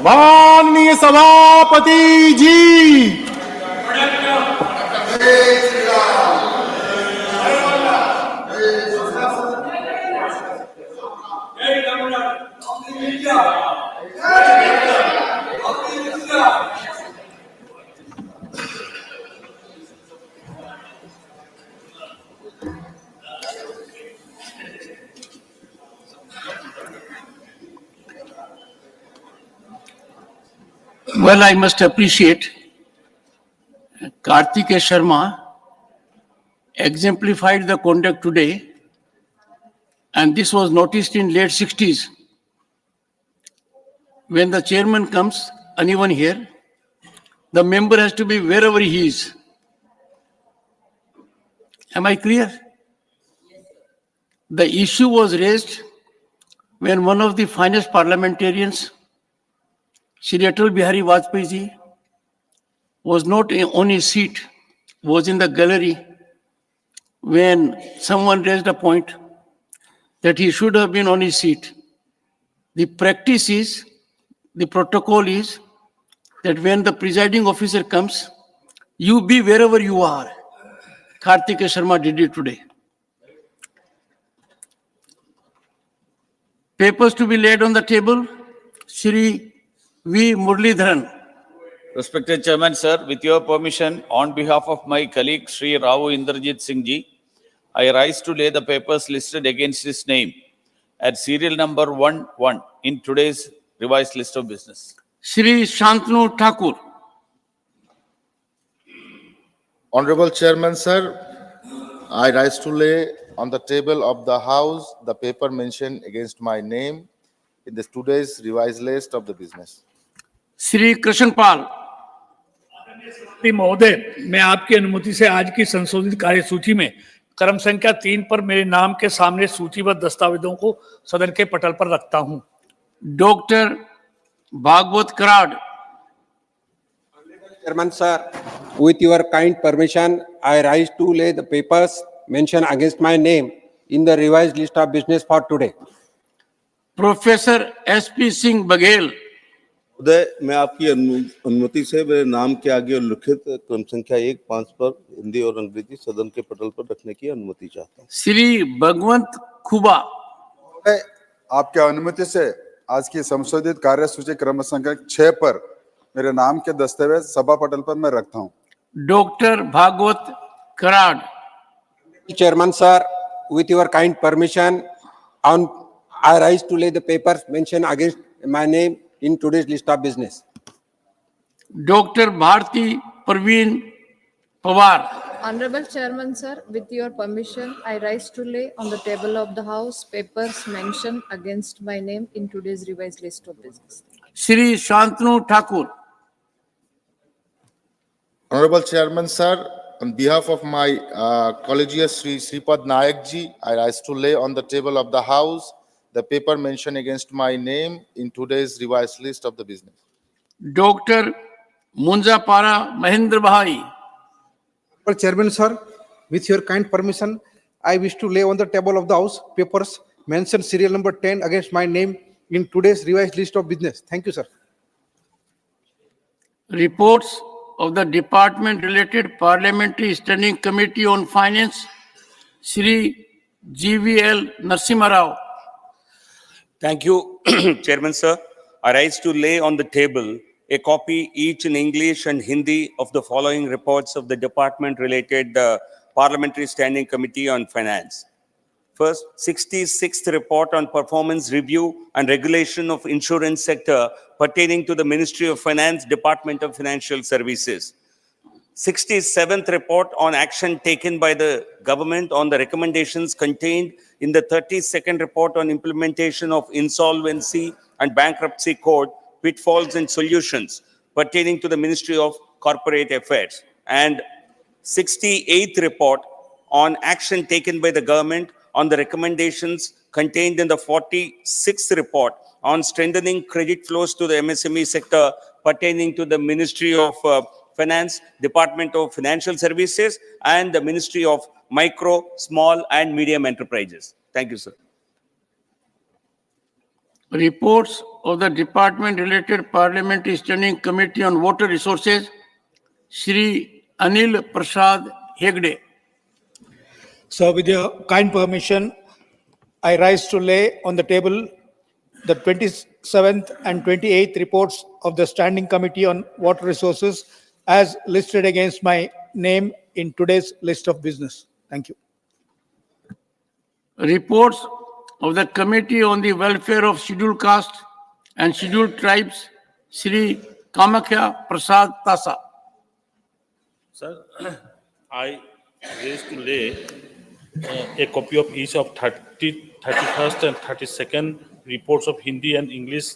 माननीय सभापति जी, Well, I must appreciate Karthikeya Sharma exemplified the conduct today, and this was noticed in late 60s. When the chairman comes, anyone here, the member has to be wherever he is. Am I clear? The issue was raised when one of the finest parliamentarians, Shri Atal Bihari Vajpayee ji, was not on his seat, was in the gallery, when someone raised a point that he should have been on his seat. The practice is, the protocol is that when the presiding officer comes, you be wherever you are. Karthikeya Sharma did it today. Papers to be laid on the table. Shri V. Muralidharan. Respected Chairman, sir, with your permission, on behalf of my colleague Sri Rao Indrajit Singh ji, I rise to lay the papers listed against his name at serial number 11 in today's revised list of business. Shri Shantanu Thakur. Honorable Chairman, sir, I rise to lay on the table of the House the paper mentioned against my name in this today's revised list of the business. Shri Krishnapal. महोदय, मैं आपकी अनुमति से आज की संशोधित कार्यसूची में क्रम संख्या 3 पर मेरे नाम के सामने सूचीबद्ध दस्तावेजों को सदन के पटल पर रखता हूं। Doctor Bhagwat Karad. Chairman sir, with your kind permission, I rise to lay the papers mentioned against my name in the revised list of business for today. Professor SP Singh Baghel. Uday, मैं आपकी अनुमति से मेरे नाम के आगे उल्लिखित क्रम संख्या 1-5 पर हिंदी और अंग्रेजी सदन के पटल पर रखने की अनुमति चाहता हूं। श्री भगवंत खुबा. आपके अनुमति से आज की संशोधित कार्यसूची क्रम संख्या 6 पर मेरे नाम के दस्तावेज सभा पटल पर मैं रखता हूं। Doctor Bhagwat Karad. Chairman sir, with your kind permission, I rise to lay the papers mentioned against my name in today's list of business. Doctor Bharati Pravin Pawar. Honorable Chairman sir, with your permission, I rise to lay on the table of the House papers mentioned against my name in today's revised list of business. Shri Shantanu Thakur. Honorable Chairman, sir, on behalf of my collegius Sri Sripad Nayak ji, I rise to lay on the table of the House the paper mentioned against my name in today's revised list of the business. Doctor Munjapara Mahendra भाई. Chairman sir, with your kind permission, I wish to lay on the table of the House papers mentioned serial number 10 against my name in today's revised list of business. Thank you, sir. Reports of the Department related Parliamentary Standing Committee on Finance. Shri GVL Narasimha Rao. Thank you, Chairman sir. I rise to lay on the table a copy each in English and Hindi of the following reports of the department-related Parliamentary Standing Committee on Finance. First, 66th report on performance review and regulation of insurance sector pertaining to the Ministry of Finance, Department of Financial Services. 67th report on action taken by the government on the recommendations contained in the 32nd report on implementation of insolvency and bankruptcy code, pitfalls and solutions pertaining to the Ministry of Corporate Affairs. And 68th report on action taken by the government on the recommendations contained in the 46th report on strengthening credit flows to the MSME sector pertaining to the Ministry of Finance, Department of Financial Services, and the Ministry of Micro, Small and Medium Enterprises. Thank you, sir. Reports of the department-related Parliamentary Standing Committee on Water Resources, Shri Anil Prasad Hegde. So with your kind permission, I rise to lay on the table the 27th and 28th reports of the Standing Committee on Water Resources as listed against my name in today's list of business. Thank you. Reports of the Committee on the Welfare of Scheduled Castes and Scheduled Tribes, Shri Kamakhya Prasad Tasa. Sir, I raise to lay a copy of each of 31st and 32nd reports of Hindi and English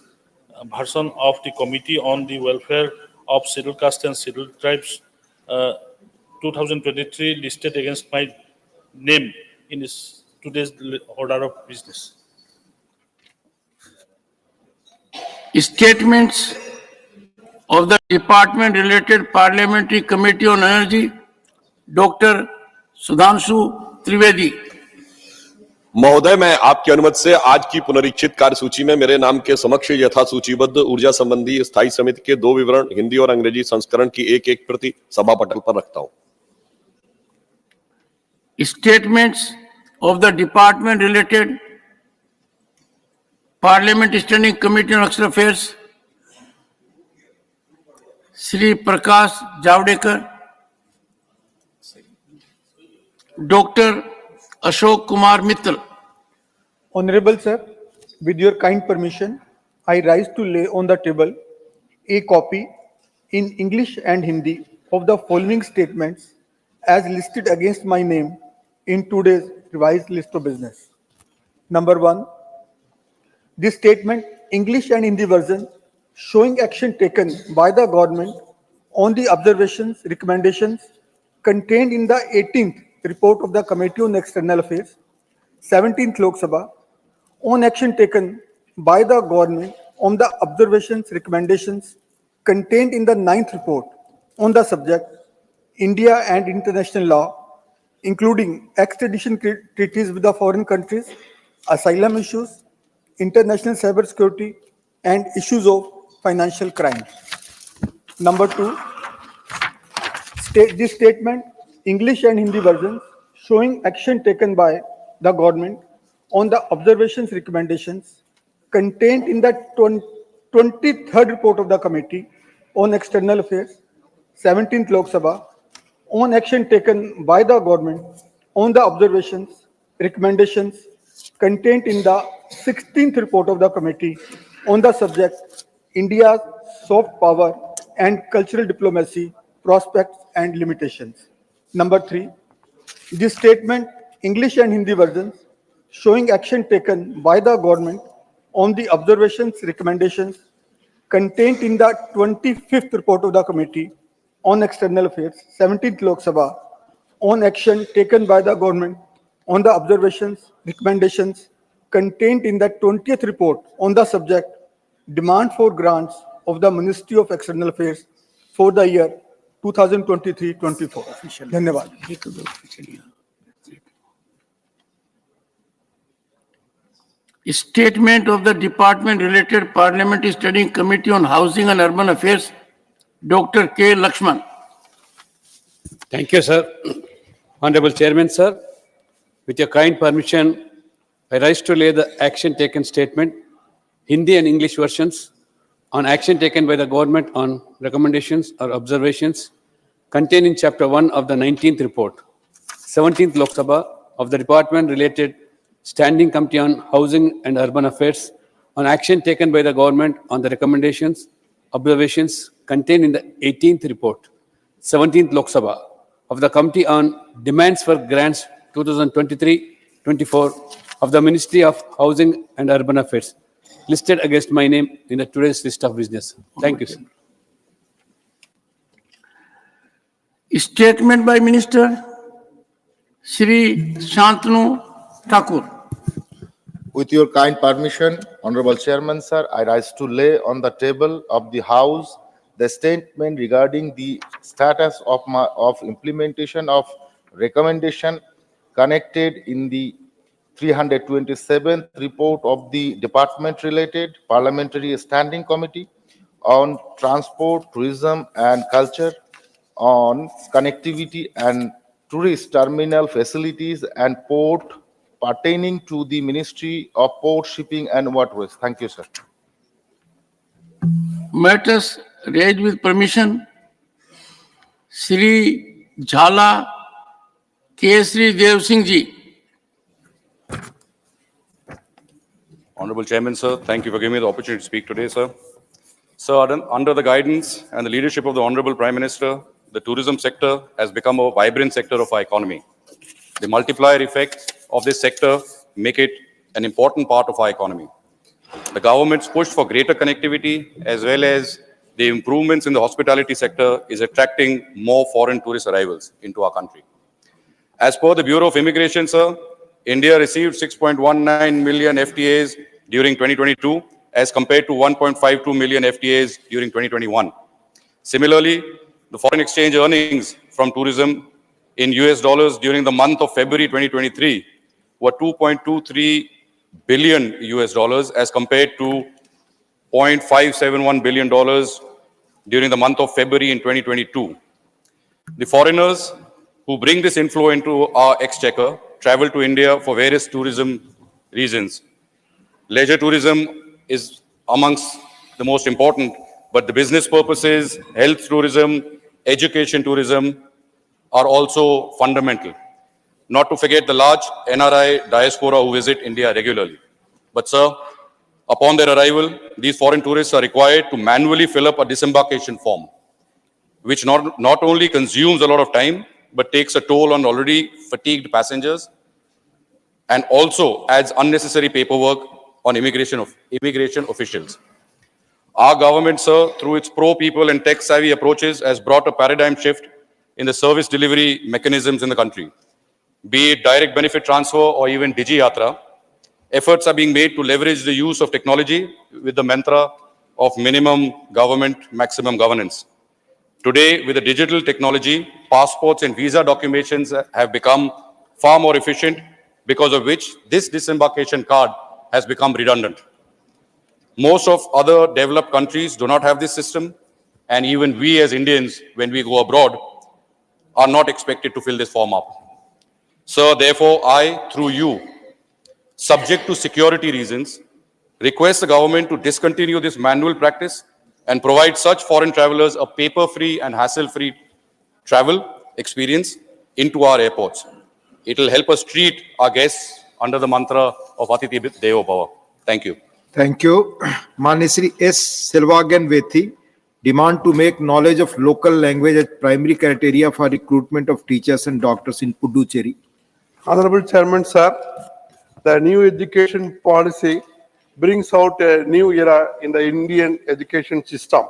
version of the Committee on the Welfare of Scheduled Castes and Scheduled Tribes 2023 listed against my name in today's order of business. Statements of the Department-related Parliamentary Committee on Energy, Dr. Sudhanshu Trivedi. महोदय, मैं आपकी अनुमति से आज की पुनरीक्षित कार्यसूची में मेरे नाम के समक्ष यथा सूचीबद्ध ऊर्जा संबंधी स्थायी समिति के 2 विवरण हिंदी और अंग्रेजी संस्करण की एक प्रति सभा पटल पर रखता हूं। Statements of the department-related Parliament Standing Committee on External Affairs, Shri Prakash Javadekar, Dr. Ashok Kumar Mittal. Honorable Sir, with your kind permission, I rise to lay on the table a copy in English and Hindi of the following statements as listed against my name in today's revised list of business. Number 1, this statement, English and Hindi version, showing action taken by the government on the observations, recommendations contained in the 18th report of the Committee on External Affairs, 17th Lok Sabha, on action taken by the government on the observations, recommendations contained in the 9th report on the subject, India and international law, including extradition treaties with the foreign countries, asylum issues, international cybersecurity, and issues of financial crime. Number 2, this statement, English and Hindi versions, showing action taken by the government on the observations recommendations contained in the 23rd report of the Committee on External Affairs, 17th Lok Sabha, on action taken by the government on the observations, recommendations contained in the 16th report of the Committee on the subject, India's soft power and cultural diplomacy, prospects and limitations. Number 3, this statement, English and Hindi versions, showing action taken by the government on the observations, recommendations contained in the 25th report of the Committee on External Affairs, 17th Lok Sabha, on action taken by the government on the observations, recommendations contained in the 20th report on the subject, demand for grants of the Ministry of External Affairs for the year 2023-24. Dhanyavad. Statement of the Department-related Parliamentary Standing Committee on Housing and Urban Affairs, Dr. K. Lakshman. Thank you, sir. Honorable Chairman, sir, with your kind permission, I rise to lay the action taken statement, Hindi and English versions, on action taken by the government on recommendations or observations contained in Chapter 1 of the 19th report, 17th Lok Sabha of the Department-related Standing Committee on Housing and Urban Affairs on action taken by the government on the recommendations, observations contained in the 18th report, 17th Lok Sabha of the Committee on Demands for Grants 2023-24 of the Ministry of Housing and Urban Affairs, listed against my name in the today's list of business. Thank you, sir. Statement by Minister Shri Shantanu Thakur. With your kind permission, Honorable Chairman, sir, I rise to lay on the table of the House the statement regarding the status of implementation of recommendation connected in the 327th report of the department-related Parliamentary Standing Committee on Transport, Tourism and Culture, on connectivity and tourist terminal facilities and port pertaining to the Ministry of Port, Shipping and Waterways. Thank you, sir. Matters raised with permission. Shri Jhala Kesri Dev Singh ji. Honorable Chairman, sir, thank you for giving me the opportunity to speak today, sir. Sir, under the guidance and the leadership of the Honorable Prime Minister, the tourism sector has become a vibrant sector of our economy. The multiplier effect of this sector make it an important part of our economy. The government's push for greater connectivity as well as the improvements in the hospitality sector is attracting more foreign tourist arrivals into our country. As per the Bureau of Immigration, sir, India received 6.19 million FTAs during 2022 as compared to 1.52 million FTAs during 2021. Similarly, the foreign exchange earnings from tourism in US dollars during the month of February 2023 were 2.23 billion US dollars as compared to $0.571 billion during the month of February in 2022. The foreigners who bring this inflow into our exchequer travel to India for various tourism reasons. Leisure tourism is amongst the most important, but the business purposes, health tourism, education tourism are also fundamental. Not to forget the large NRI diaspora who visit India regularly. But sir, upon their arrival, these foreign tourists are required to manually fill up a disembarkation form, which not only consumes a lot of time, but takes a toll on already fatigued passengers and also adds unnecessary paperwork on immigration officials. Our government, sir, through its pro-people and tech-savvy approaches, has brought a paradigm shift in the service delivery mechanisms in the country. Be it direct benefit transfer or even Digi Yatra, efforts are being made to leverage the use of technology with the mantra of minimum government, maximum governance. Today, with the digital technology, passports and visa documentations have become far more efficient, because of which this disembarkation card has become redundant. Most of other developed countries do not have this system, and even we as Indians, when we go abroad, are not expected to fill this form up. Sir, therefore, I, through you, subject to security reasons, request the government to discontinue this manual practice and provide such foreign travelers a paper-free and hassle-free travel experience into our airports. It will help us treat our guests under the mantra of Atiti Devo Bhava. Thank you. Thank you. Manisri S. Silvagan Vethi, demand to make knowledge of local language as primary criteria for recruitment of teachers and doctors in Puducherry. Honorable Chairman, sir, the new education policy brings out a new era in the Indian education system.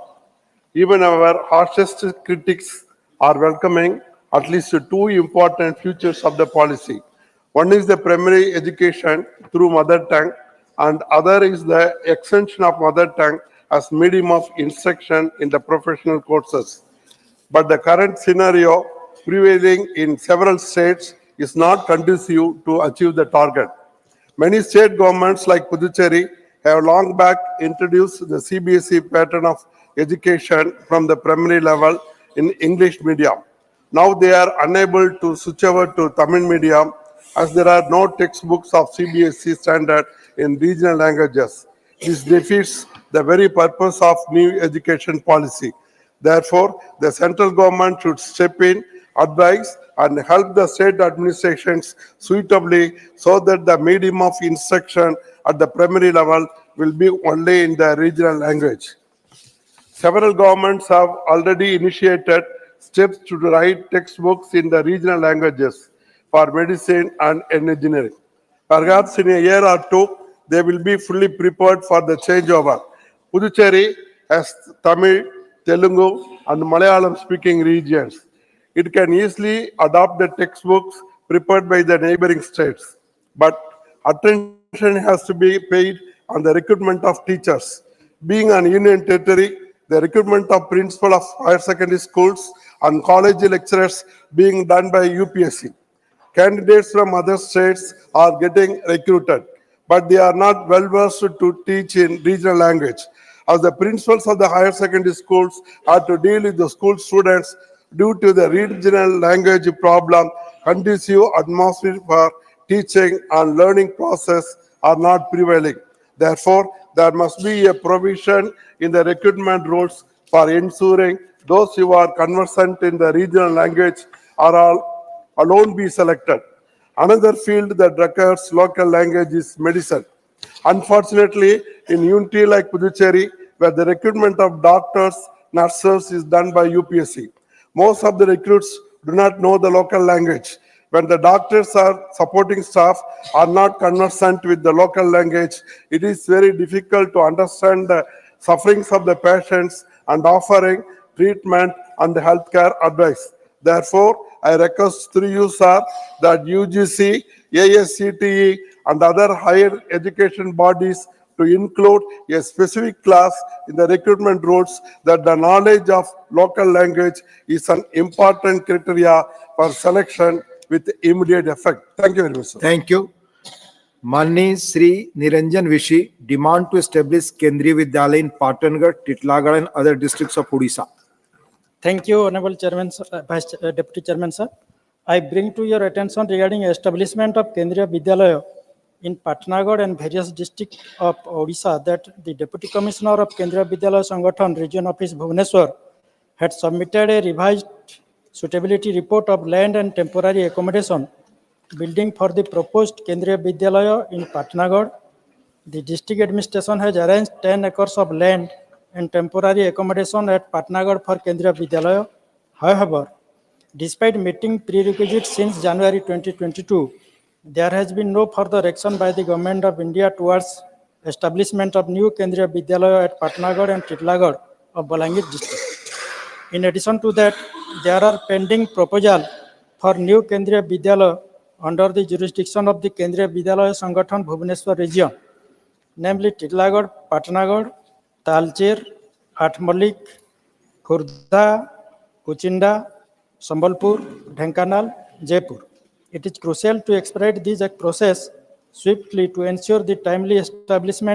Even our harshest critics are welcoming at least two important features of the policy. One is the primary education through mother tongue, and other is the extension of mother tongue as medium of instruction in the professional courses. But the current scenario prevailing in several states is not conducive to achieve the target. Many state governments like Puducherry have long back introduced the CBSE pattern of education from the primary level in English medium. Now they are unable to switch over to Tamil medium as there are no textbooks of CBSE standard in regional languages. This defeats the very purpose of new education policy. Therefore, the central government should step in, advise and help the state administrations suitably so that the medium of instruction at the primary level will be only in the regional language. Several governments have already initiated steps to write textbooks in the regional languages for medicine and engineering. Perhaps in a year or two, they will be fully prepared for the changeover. Puducherry has Tamil, Telugu and Malayalam speaking regions. It can easily adopt the textbooks prepared by the neighboring states. But attention has to be paid on the recruitment of teachers. Being an union territory, the recruitment of principal of higher secondary schools and college lecturers being done by UPSC. Candidates from other states are getting recruited, but they are not well versed to teach in regional language. As the principals of the higher secondary schools are to deal with the school students due to the regional language problem, conducive atmosphere for teaching and learning process are not prevailing. Therefore, there must be a provision in the recruitment rules for ensuring those who are conversant in the regional language are all alone be selected. Another field that requires local language is medicine. Unfortunately, in unity like Puducherry, where the recruitment of doctors, nurses is done by UPSC, most of the recruits do not know the local language. When the doctors or supporting staff are not conversant with the local language, it is very difficult to understand the sufferings of the patients and offering treatment and healthcare advice. Therefore, I request through you, sir, that UGC, ASCTE, and other higher education bodies to include a specific class in the recruitment rules that the knowledge of local language is an important criteria for selection with immediate effect. Thank you very much, sir. Thank you. माननीय श्री निरंजन विशी demand to establish Kendriya Vidyalaya in Patangarh, Titlagarh and other districts of Odisha. Thank you, Honorable Chairman, Deputy Chairman, sir. I bring to your attention regarding establishment of Kendriya Vidyalaya in Patnagarh and various districts of Odisha that the Deputy Commissioner of Kendriya Vidyalaya Sangathan, Region Office, Bhubaneswar, had submitted a revised suitability report of land and temporary accommodation building for the proposed Kendriya Vidyalaya in Patnagarh. The district administration has arranged 10 acres of land and temporary accommodation at Patnagarh for Kendriya Vidyalaya. However, despite meeting prerequisites since January 2022, there has been no further action by the Government of India towards establishment of new Kendriya Vidyalaya at Patnagarh and Titlagarh of Balangir district. In addition to that, there are pending proposals for new Kendriya Vidyalaya under the jurisdiction of the Kendriya Vidyalaya Sangathan Bhubaneswar region, namely Titlagarh, Patnagarh, Talcher, Atmalik, Khurda, Kuchinda, Sambalpur, Dhenkanal, Jaipur. It is crucial to expedite this process swiftly to ensure the timely establishment